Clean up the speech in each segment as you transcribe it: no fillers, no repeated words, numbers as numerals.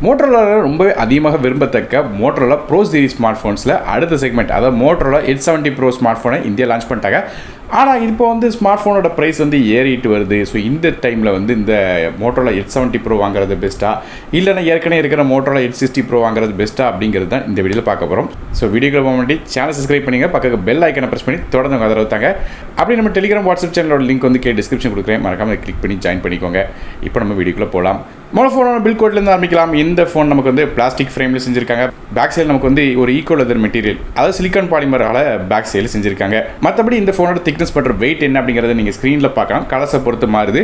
Motorola ரொம்பவே அதிகமாக விரும்பத்தக்க Motorola Pro Series ஸ்மார்ட்ஃபோன்ஸில் அடுத்த செக்மெண்ட், அதாவது Motorola Edge 70 Pro ஸ்மார்ட்ஃபோனை இந்தியா லான்ச் பண்ணிட்டாங்க. ஆனால் இப்போ வந்து ஸ்மார்ட்ஃபோனோட ப்ரைஸ் வந்து ஏறிட்டு வருது. ஸோ இந்த டைமில் வந்து இந்த Motorola Edge 70 Pro வாங்குறது பெஸ்ட்டாக, இல்லைனா ஏற்கனவே இருக்கிற Motorola Edge 60 Pro வாங்குறது பெஸ்ட்டாக அப்படிங்கிறது தான் இந்த வீடியோவில் பார்க்க போகிறோம். ஸோ வீடியோக்கு முன்னாடி சேனல் சப்ஸ்கிரைப் பண்ணிங்க, பக்கத்துக்கு பெல் ஐக்கனை ப்ரெஸ் பண்ணி தொடர்ந்து ஆதரவு தாங்க. அப்படி நம்ம டெலிகிராம் வாட்ஸ்அப் சேனலோட லிங்க் வந்து டிஸ்கிரிப்ஷன் கொடுக்குறேன், மறக்காமல் கிளிக் பண்ணி ஜாயின் பண்ணிக்கோங்க. இப்போ நம்ம வீடியோக்குள்ளே போகலாம். ஃபோனோட பில் கோட்லேருந்து ஆரம்பிக்கலாம். இந்த ஃபோன் நமக்கு வந்து பிளாஸ்டிக் ஃப்ரேமில் செஞ்சுருக்காங்க. பேக் சைடில் நமக்கு வந்து ஒரு ஈக்கோ லெதர் மெட்டீரியல், அதாவது சிலிக்கான் பாலிமரால் பேக் சைடில் செஞ்சுருக்காங்க. மற்றபடி இந்த ஃபோனோட திக்னஸ் மற்றும் வெயிட் என்ன அப்படிங்கிறத நீங்கள் ஸ்க்ரீனில் பார்க்கலாம். கலர்ஸை பொறுத்து மாறுது.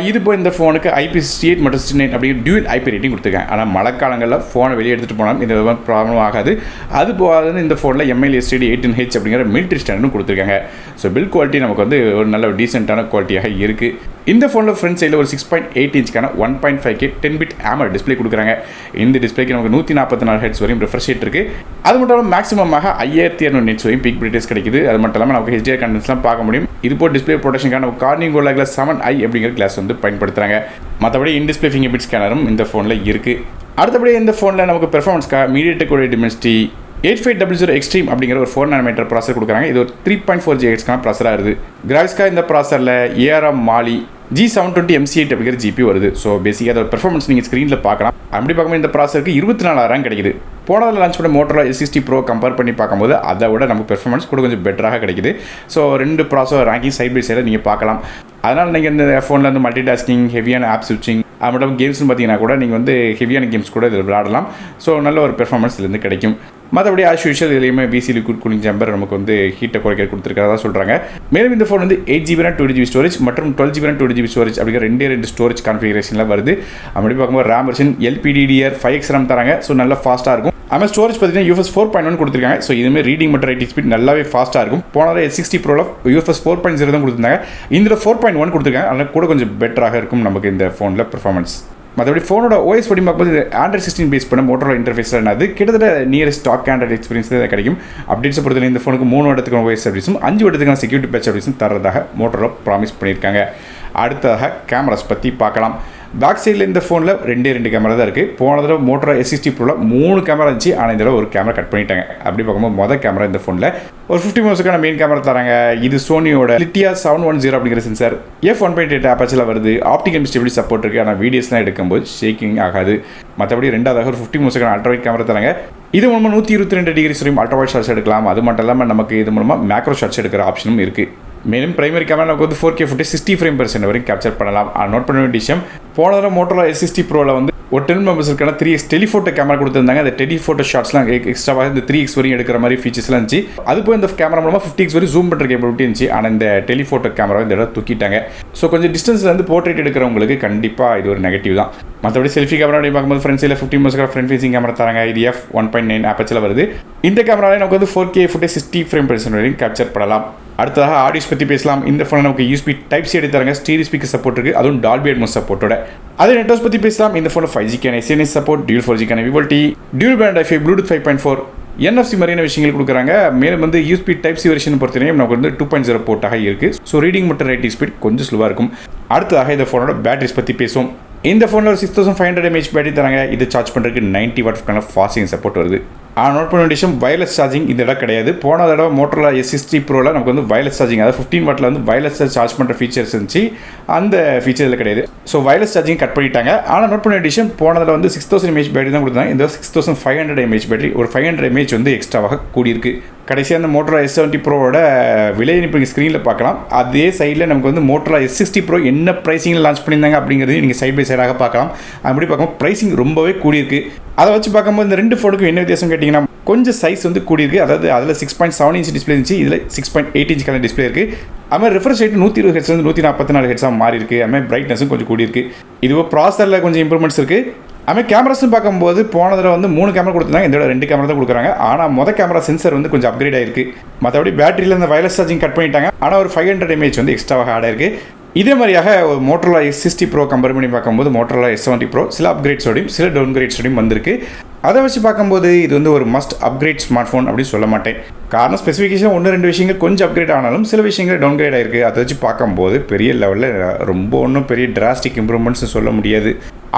இது போய் இந்த ஃபோனுக்கு IP68 மற்றும் 69 அப்படிங்கிற டியூல் IP ரேட்டிங் கொடுத்துருக்காங்க. ஆனால் மழைக்காலங்களில் ஃபோனை வெளியே எடுத்துகிட்டு போனாலும் இந்த விதமாக ப்ராப்ளம் ஆகாது. அது போகாது. இந்த ஃபோனில் MIL/STD 18H அப்படிங்கிற மிலிட்ரி ஸ்டாண்டர்டும் கொடுத்துருக்காங்க. ஸோ பில் குவாலிட்டி நமக்கு வந்து ஒரு நல்ல டீசென்ட்டான குவாலிட்டியாக இருக்குது. இந்த ஃபோனில் ஃப்ரண்ட் சைடில் ஒரு 6.8 இன்ச்சுக்கான 1.5K 10-bit AMOLED டிஸ்பிளே கொடுக்குறாங்க. இந்த டிஸ்பிளேக்கு நமக்கு 144 Hz வரையும் ரெஃப்ரெஷ் ரேட் இருக்குது. அது மட்டும் இல்லாமல் மேக்ஸிமமாக 5200 nits வரையும் பீக் பிரைட்னஸ் கிடைக்குது. அது மட்டும் இல்லாமல் நமக்கு HDR கண்டென்ட்ஸ்லாம் பார்க்க முடியும். இது போல் டிஸ்பிளே ப்ரொடக்ஷனுக்கான நம்ம கார்னிங் கோலா கிளாஸ் 7i அப்படிங்கிற கிளாஸ் வந்து பயன்படுத்துகிறாங்க. மற்றபடி இன் டிஸ்பிளே ஃபிங்கர் பிரிண்ட் ஸ்கேனரும் இந்த ஃபோனில் இருக்குது. அடுத்தபடி இந்த ஃபோனில் நமக்கு பெர்ஃபார்மன்ஸ்க்காக மீடியாடெக் Dimensity 8500 எக்ஸ்ட்ரீம் அப்படிங்கிற ஒரு 4nm ப்ராசர் கொடுக்குறாங்க. இது ஒரு 3.4 GHz ப்ராசராக இருக்குது. கிராஃபிக்ஸ்க்காக இந்த ப்ராசரில் ARM Mali G720 MC8 அப்படிங்கிற GPU வருது. ஸோ பேசிக்காக அதோட பெர்ஃபார்மன்ஸ் நீங்கள் ஸ்க்ரீனில் பார்க்கலாம். அப்படி பார்க்கும்போது இந்த ப்ராசருக்கு 24,000 கிடைக்குது. போனதில் லான்ச் பண்ண Motorola Edge 60 Pro கம்பேர் பண்ணி பார்க்கும்போது அதை விட நமக்கு பெர்ஃபார்மன்ஸ் கூட கொஞ்சம் பெட்டராக கிடைக்குது. ஸோ ரெண்டு ப்ராசர் ரேங்கிங் சைட் பை சைடில் நீங்கள் பார்க்கலாம். அதனால் நீங்கள் இந்த ஃபோனில் வந்து மல்டி டாஸ்கிங், ஹெவியான ஆப் ஸ்விட்சிங், அது மட்டும் கேம்ஸ்னு பார்த்தீங்கன்னா கூட நீங்கள் வந்து ஹெவியான கேம்ஸ் கூட இதில் விளையாடலாம். ஸோ நல்ல ஒரு பெர்ஃபார்மன்ஸ் இதுலேருந்து கிடைக்கும். மற்றபடி ஆஸ் யூஷுவல் இதுலேயுமே VC லிக்விட் கூலிங் சேம்பர் நமக்கு வந்து ஹீட்டை குறைக்க கொடுத்துருக்கிறதா சொல்கிறாங்க. மேலும் இந்த ஃபோன் வந்து 8GB RAM 2GB ஸ்டோரேஜ் மற்றும் 12GB RAM 2GB ஸ்டோரேஜ் அப்படிங்கிற ரெண்டு ஸ்டோரேஜ் கான்ஃபிகரேஷனில் வருது. அப்படி பார்க்கும்போது RAM version LPDDR 5X RAM தராங்க. ஸோ நல்லா ஃபாஸ்ட்டாக இருக்கும். ஆனால் ஸ்டோரேஜ் பார்த்தீங்கன்னா UFS 4.1 கொடுத்துருக்காங்க. ஸோ இதுவுமே ரீடிங் மற்றும் ரைட்டிங் ஸ்பீட் நல்லாவே ஃபாஸ்ட்டாக இருக்கும். போனதில் Edge 60 Proல UFS 4.0 தான் கொடுத்துருந்தாங்க. இதில் 4.1 கொடுத்துருக்காங்க. அதனால் கூட கொஞ்சம் பெட்டராக இருக்கும் நமக்கு இந்த ஃபோனில் பெர்ஃபார்மன்ஸ். மற்றபடி ஃபோனோட OS படி பார்க்கும்போது Android 16 பேஸ் பண்ண Motorola இன்டர்ஃபேஸில் என்னது கிட்டத்தட்ட நியரஸ்ட் ஸ்டாக் Android எக்ஸ்பீரியன்ஸ் தான் கிடைக்கும். அப்டேட்ஸை பொறுத்தவரை இந்த ஃபோனுக்கு 3 வருடத்துக்கான OS அப்டேட்ஸும் 5 வருடத்துக்கான செக்யூரிட்டி பேட்ச் அப்டேட்ஸும் தரதாக Motorola ப்ராமிஸ் பண்ணியிருக்காங்க. அடுத்ததாக கேமராஸ் பற்றி பார்க்கலாம். பேக் சைடில் இந்த ஃபோனில் ரெண்டு கேமரா தான் இருக்குது. போன தடவை Motorola Edge 60 Proல 3 கேமரா இருந்துச்சு. ஆனால் இந்த தடவை ஒரு கேமரா கட் பண்ணிட்டாங்க. அப்படி பார்க்கும்போது மொதல் கேமரா இந்த ஃபோனில் ஒரு 50 மெகாபிக்சலுக்கான மெயின் கேமரா தராங்க. இது சோனியோட லிட்டியா 710 அப்படிங்கிற சென்சார் f1.8 ஆப்பர்ச்சரில் வருது. ஆப்டிகல் ஸ்டெபிலிட்டி சப்போர்ட் இருக்குது. ஆனால் வீடியோஸ்லாம் எடுக்கும்போது ஷேக்கிங் ஆகாது. மற்றபடி ரெண்டாவதாக ஒரு 50 மெகாபிக்சலுக்கான அல்ட்ராவைட் கேமரா தராங்க. இது மூலமாக 122 டிகிரி வரையும் அல்ட்ராவைட் ஷாட்ஸ் எடுக்கலாம். அது மட்டும் இல்லாமல் நமக்கு இது மூலமாக மேக்ரோ ஷாட்ஸ் எடுக்கிற ஆப்ஷனும் இருக்குது. மேலும் பிரைமரி கேமரா நமக்கு வந்து 4K ஃபுட்டேஜ் 60 ஃப்ரேம்/செகண்ட் வரைக்கும் கேப்சர் பண்ணலாம். நோட் பண்ண வேண்டிய விஷயம், போன தடவை Motorola Edge 60 Proல வந்து ஒரு 10 மெகாபிக்சலுக்கான 3x டெலிஃபோட்டோ கேமரா கொடுத்துருந்தாங்க. அந்த டெலிஃபோட்டோ ஷாட்ஸ்லாம் எக்ஸ்ட்ராவாக இந்த 3x வரையும் எடுக்கிற மாதிரி ஃபீச்சர்ஸ்லாம் இருந்துச்சு. அது போய் இந்த கேமரா மூலமாக 50x வரையும் ஜூம் பண்ணுற கேப்பபிலிட்டி இருந்துச்சு. ஆனால் இந்த டெலிஃபோட்டோ கேமரா இந்த தடவை தூக்கிட்டாங்க. ஸோ கொஞ்சம் டிஸ்டன்ஸில் வந்து போர்ட்ரேட் எடுக்கிறவங்களுக்கு கண்டிப்பாக இது ஒரு நெகட்டிவ் தான். மற்றபடி செல்ஃபி கேமரா அப்படி பார்க்கும்போது ஃப்ரண்ட் சைடில் 50 மெகாபிக்சல் ஃப்ரண்ட் ஃபேசிங் கேமரா தராங்க. இது f1.9 ஆப்பர்ச்சரில் வருது. இந்த கேமராவில் நமக்கு வந்து 4K ஃபுட்டேஜ் 60 ஃப்ரேம்/செகண்ட் வரையும் கேப்சர் பண்ணலாம். அடுத்ததாக ஆடியோஸ் பற்றி பேசலாம். இந்த ஃபோனில் நமக்கு USB Type-C எடுத்தாங்க. ஸ்டீரியோ ஸ்பீக்கர் சப்போர்ட் இருக்குது. அதுவும் டால்பி அட்மாஸ் சப்போர்ட்டோட. அதே நெட்வொர்க்ஸ் பற்றி பேசலாம். இந்த ஃபோனில் 5G-க்கான SMS சப்போர்ட், டியூல் 4G-க்கான VoLTE, dual band Wi-Fi, Bluetooth 5.4, NFC மாதிரியான விஷயங்கள் கொடுக்குறாங்க. மேலும் வந்து USB Type-C வெர்ஷன் பொறுத்தவரையும் நமக்கு வந்து 2.0 போர்ட்டாக இருக்குது. ஸோ ரீடிங் மற்றும் ரைட்டிங் ஸ்பீட் கொஞ்சம் ஸ்லோவாக இருக்கும். அடுத்ததாக இந்த ஃபோனோட பேட்டரிஸ் பற்றி பேசுவோம். இந்த ஃபோனில் ஒரு 6500 mAh பேட்டரி தராங்க. இது சார்ஜ் பண்ணுறதுக்கு 90 வாட்ஸ்க்கான ஃபாஸ்ட் சார்ஜிங் சப்போர்ட் வருது. ஆனால் நோட் பண்ண வேண்டிய விஷயம், வயர்லெஸ் சார்ஜிங் இந்த இடம் கிடையாது. போன தடவை Motorola Edge 60 Proல நமக்கு வந்து வயர்லெஸ் சார்ஜிங், அதாவது 15 வாட்டில் வந்து வயர்லெஸ் சார்ஜ் பண்ணுற ஃபீச்சர்ஸ் இருந்துச்சு. அந்த ஃபீச்சர் இதில் கிடையாது. ஸோ வயர்லெஸ் சார்ஜிங் கட் பண்ணிட்டாங்க. ஆனால் நோட் பண்ண வேண்டிய விஷயம், போன தடவை வந்து 6000 mAh பேட்டரி தான் கொடுத்தாங்க. இந்த 6500 mAh பேட்டரி ஒரு 500 mAh வந்து எக்ஸ்ட்ராவாக கூடியிருக்கு. கடைசியாக அந்த Motorola Edge 70 Proவோட விலை இப்போ நீங்கள் ஸ்க்ரீனில் பார்க்கலாம். அதே சைடில் நமக்கு வந்து Motorola Edge 60 Pro என்ன ப்ரைஸிங்கில் லான்ச் பண்ணியிருந்தாங்க அப்படிங்கிறதையும் நீங்கள் சைட் பை சைடாக பார்க்கலாம். அப்படி பார்க்கும்போது ப்ரைஸிங் ரொம்பவே கூடியிருக்கு. அதை வச்சு பார்க்கும்போது இந்த ரெண்டு ஃபோனுக்கும் என்ன வித்தியாசம் கேட்டிங்கன்னா, கொஞ்சம் சைஸ் வந்து கூடியிருக்கு. அதாவது அதில் 6.7 இன்ச் டிஸ்பிளே இருந்துச்சு. இதில் 6.8 இன்ச்சுக்கான டிஸ்பிளே இருக்குது. அதுமாதிரி ரெஃப்ரெஷ் ரேட் 120 Hz 144 Hz மாறி இருக்குது. அதுமாதிரி பிரைட்னஸும் கொஞ்சம் கூடியிருக்கு. இதுவோ ப்ராசரில் கொஞ்சம் இம்ப்ரூவ்மெண்ட்ஸ் இருக்குது. அதுமாதிரி கேமராஸ்னு பார்க்கும்போது போன தடவை வந்து 3 கேமரா கொடுத்துருந்தாங்க. இந்த 2 கேமரா தான் கொடுக்குறாங்க. ஆனால் மொதல் கேமரா சென்சர் வந்து கொஞ்சம் அப்கிரேட் ஆகிருக்கு. மற்றபடி பேட்டரியில் இந்த வயர்லெஸ் சார்ஜிங் கட் பண்ணிட்டாங்க. ஆனால் ஒரு 500 mAh வந்து எக்ஸ்ட்ராவாக ஆட் ஆயிருக்கு. இதே மாதிரியாக Motorola Edge 60 Pro கம்பேர் பண்ணி பார்க்கும்போது Motorola Edge 70 Pro சில அப்கிரேட்ஸோடையும் சில டவுன்கிரேட்ஸோடையும் வந்திருக்கு. அதை வச்சு பார்க்கும்போது இது வந்து ஒரு மஸ்ட் அப்கிரேட் ஸ்மார்ட் ஃபோன் அப்படின்னு சொல்ல மாட்டேன். காரணம் ஸ்பெசிஃபிகேஷன் 1-2 விஷயங்கள் கொஞ்சம் அப்கிரேட் ஆனாலும் சில விஷயங்கள் டவுன்கிரேட் ஆகிருக்கு. அதை வச்சு பார்க்கும்போது பெரிய லெவலில் ரொம்ப ஒன்றும் பெரிய டிராஸ்டிக் இம்ப்ரூவ்மெண்ட்ஸ் சொல்ல முடியாது.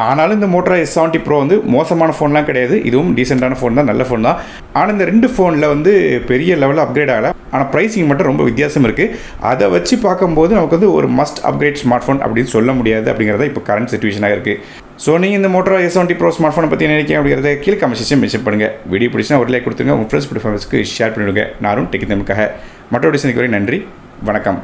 ஆனாலும் இந்த Moto S70 Pro வந்து மோசமான ஃபோன்லாம் கிடையாது. இதுவும் டீசெண்டான ஃபோன் தான், நல்ல ஃபோன் தான். ஆனால் இந்த 2 ஃபோனில் வந்து பெரிய லெவலில் அப்கிரேட் ஆகலை. ஆனால் ப்ரைஸிங் மட்டும் ரொம்ப வித்தியாசம் இருக்குது. அதை வச்சு பார்க்கும்போது நமக்கு வந்து ஒரு மஸ்ட் அப்கிரேட் ஸ்மார்ட் ஃபோன் அப்படின்னு சொல்ல முடியாது அப்படிங்கிறத இப்போ கரண்ட் சிச்சுவேஷனாக இருக்குது. ஸோ நீங்கள் இந்த Moto S70 Pro ஸ்மார்ட் ஃபோனை பற்றி நினைக்கிறேன் அப்படிங்கிறத கீழே கமெண்ட் செக்ஷன் மென்ஷன் பண்ணுங்கள். வீடியோ பிடிச்சினா ஒரு லைக் கொடுத்துருங்க, உங்கள் ஃப்ரெண்ட்ஸ் ப்ரிஃபரன்ஸ்க்கு ஷேர் பண்ணிவிடுங்க. நானும் டெக் தமிழுக்காக மற்றொரு டிசைனுக்கு வரை நன்றி, வணக்கம்.